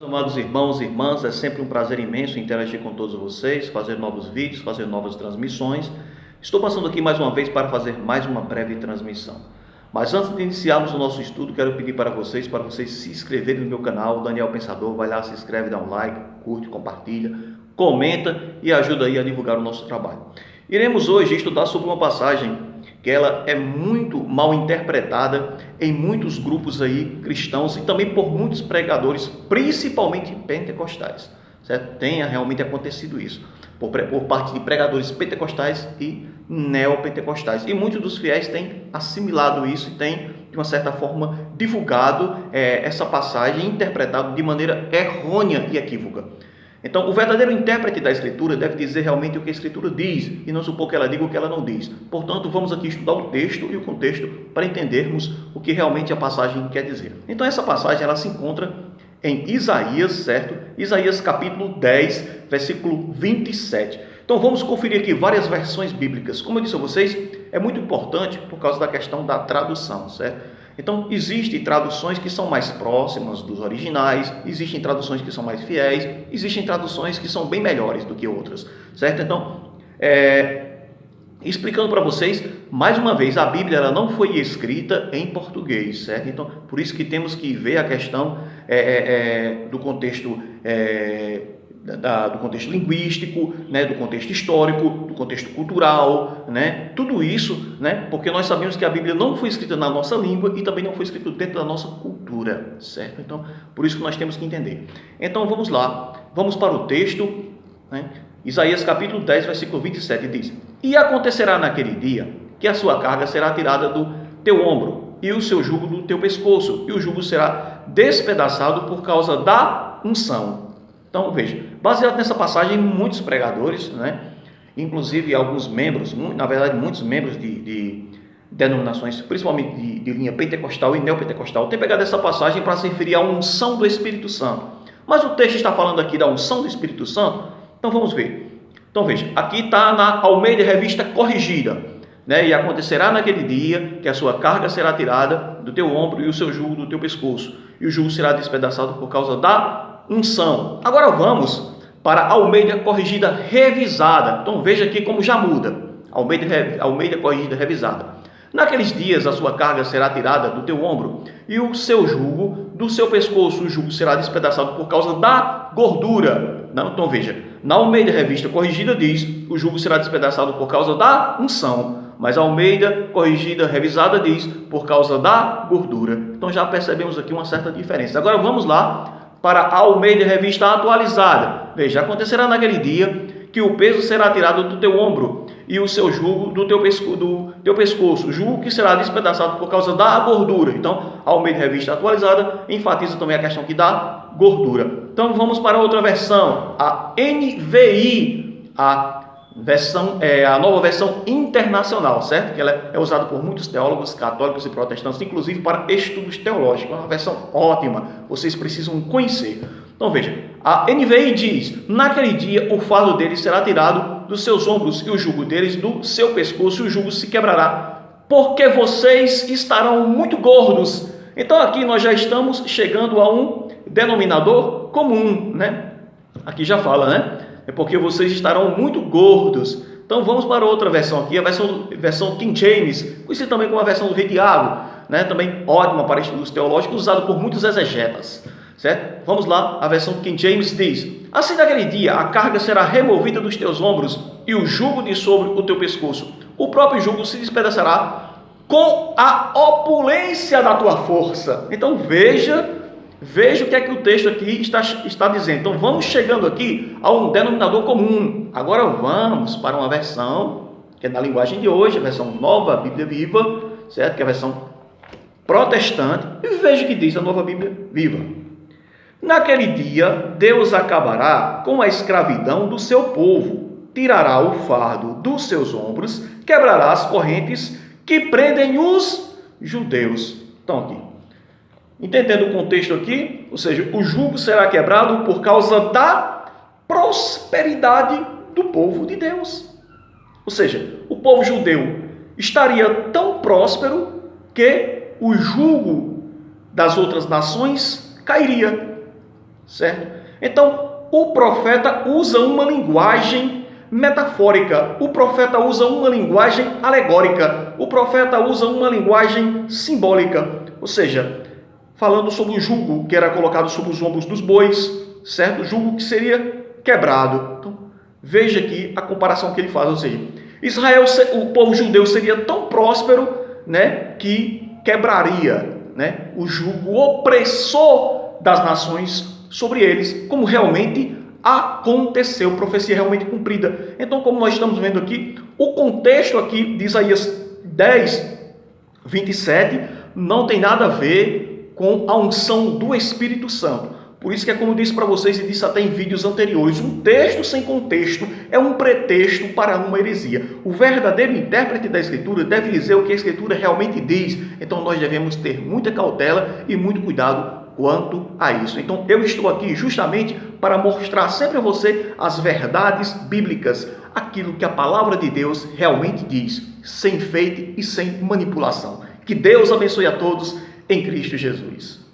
Amados irmãos e irmãs, é sempre um prazer imenso interagir com todos vocês, fazer novos vídeos, fazer novas transmissões. Estou passando aqui mais uma vez para fazer mais uma breve transmissão. Mas antes de iniciarmos o nosso estudo, quero pedir para vocês se inscreverem no meu canal, Daniel Pensador. Vai lá, se inscreve, dá um like, curte, compartilha, comenta e ajuda aí a divulgar o nosso trabalho. Iremos hoje estudar sobre uma passagem que ela é muito mal interpretada em muitos grupos aí cristãos e também por muitos pregadores, principalmente pentecostais, certo? Tenha realmente acontecido isso, por parte de pregadores pentecostais e neopentecostais. E muitos dos fiéis têm assimilado isso e têm, de uma certa forma, divulgado essa passagem, interpretado de maneira errônea e equívoca. Então, o verdadeiro intérprete da Escritura deve dizer realmente o que a Escritura diz e não supor que ela diga o que ela não diz. Portanto, vamos aqui estudar o texto e o contexto para entendermos o que realmente a passagem quer dizer. Então, essa passagem ela se encontra em Isaías, certo? Isaías capítulo 10, versículo 27. Então, vamos conferir aqui várias versões bíblicas. Como eu disse a vocês, é muito importante por causa da questão da tradução, certo? Então, existem traduções que são mais próximas dos originais, existem traduções que são mais fiéis, existem traduções que são bem melhores do que outras, certo? Então, explicando para vocês, mais uma vez, a Bíblia ela não foi escrita em português, certo? Então, por isso que temos que ver a questão do contexto do contexto linguístico, né, do contexto histórico, do contexto cultural, né, tudo isso, né, porque nós sabemos que a Bíblia não foi escrita na nossa língua e também não foi escrita dentro da nossa cultura, certo? Então, por isso que nós temos que entender. Então, vamos lá, vamos para o texto, né? Isaías capítulo 10, versículo 27 diz: E acontecerá naquele dia que a sua carga será tirada do teu ombro e o seu jugo do teu pescoço, e o jugo será despedaçado por causa da unção. Então, veja, baseado nessa passagem, muitos pregadores, né, inclusive alguns membros, na verdade, muitos membros de denominações, principalmente de linha pentecostal e neopentecostal, têm pegado essa passagem para se referir à unção do Espírito Santo. Mas o texto está falando aqui da unção do Espírito Santo, então vamos ver. Então, veja, aqui está na Almeida Revista Corrigida, né, e acontecerá naquele dia que a sua carga será tirada do teu ombro e o seu jugo do teu pescoço, e o jugo será despedaçado por causa da unção. Agora vamos para a Almeida Corrigida Revisada. Então veja aqui como já muda. Almeida Corrigida Revisada. Naqueles dias a sua carga será tirada do teu ombro e o seu jugo do seu pescoço. O jugo será despedaçado por causa da gordura. Não? Então veja, na Almeida Revista Corrigida diz: o jugo será despedaçado por causa da unção. Mas a Almeida Corrigida Revisada diz: por causa da gordura. Então já percebemos aqui uma certa diferença. Agora vamos lá para a Almeida Revista Atualizada. Veja, acontecerá naquele dia que o peso será tirado do teu ombro e o seu jugo do teu pescoço, o jugo que será despedaçado por causa da gordura. Então, a Almeida Revista Atualizada enfatiza também a questão aqui da gordura. Então, vamos para outra versão, a NVI, a nova versão internacional, certo? Que ela é usada por muitos teólogos católicos e protestantes, inclusive para estudos teológicos. É uma versão ótima, vocês precisam conhecer. Então veja, a NVI diz: naquele dia o fardo deles será tirado dos seus ombros e o jugo deles do seu pescoço, e o jugo se quebrará, porque vocês estarão muito gordos. Então aqui nós já estamos chegando a um denominador comum, né? Aqui já fala, né? É porque vocês estarão muito gordos. Então vamos para outra versão aqui, a versão King James, conhecida também como a versão do Rei Tiago, né? Também ótima para estudos teológicos, usada por muitos exegetas, certo? Vamos lá, a versão King James diz: assim naquele dia a carga será removida dos teus ombros e o jugo de sobre o teu pescoço. O próprio jugo se despedaçará com a opulência da tua força. Então veja o que é que o texto aqui está dizendo. Então vamos chegando aqui a um denominador comum. Agora vamos para uma versão que é na linguagem de hoje, a versão Nova Bíblia Viva, certo? Que é a versão protestante. E veja o que diz a Nova Bíblia Viva: naquele dia Deus acabará com a escravidão do seu povo, tirará o fardo dos seus ombros, quebrará as correntes que prendem os judeus. Então aqui, entendendo o contexto aqui, ou seja, o jugo será quebrado por causa da prosperidade do povo de Deus. Ou seja, o povo judeu estaria tão próspero que o jugo das outras nações cairia. certo? Então, o profeta usa uma linguagem metafórica, o profeta usa uma linguagem alegórica, o profeta usa uma linguagem simbólica, ou seja, falando sobre o jugo que era colocado sobre os ombros dos bois, certo? O jugo que seria quebrado. Então, veja aqui a comparação que ele faz, ou seja, Israel, o povo judeu seria tão próspero, né, que quebraria, né, o jugo opressor das nações sobre eles, como realmente aconteceu, profecia realmente cumprida. Então, como nós estamos vendo aqui, o contexto aqui de Isaías 10, 27, não tem nada a ver com a unção do Espírito Santo. Por isso que é como eu disse para vocês e disse até em vídeos anteriores, um texto sem contexto é um pretexto para uma heresia. O verdadeiro intérprete da Escritura deve dizer o que a Escritura realmente diz. Então nós devemos ter muita cautela e muito cuidado quanto a isso. Então eu estou aqui justamente para mostrar sempre a você as verdades bíblicas, aquilo que a palavra de Deus realmente diz, sem enfeite e sem manipulação. Que Deus abençoe a todos em Cristo Jesus.